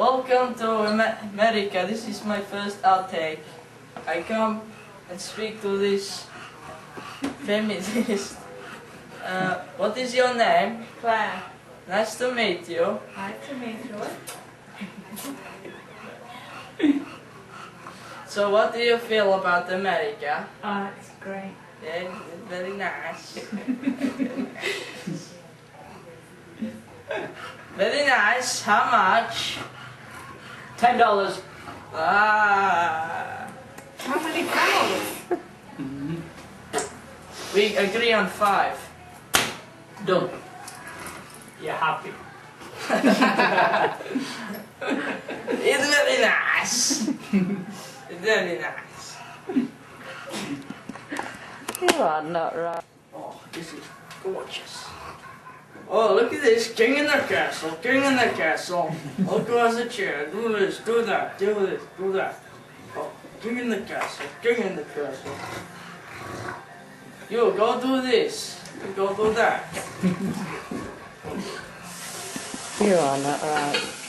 Welcome to America. This is my first outtake. I come and speak to this feminist. What is your name? Claire. Nice to meet you. Nice to meet you. So what do you feel about America? It's great. Yeah, it's very nice. Very nice. How much? $10. Ah. How many pounds? We agree on 5. Done. You're happy. It's very nice. It's very nice. You are not right. Oh, this is gorgeous. Oh, look at this. King in the castle. King in the castle. Look across the chair. Do this. Do that. Do this. Do that. Oh, king in the castle. King in the castle. You go do this. You go do that. You are not right.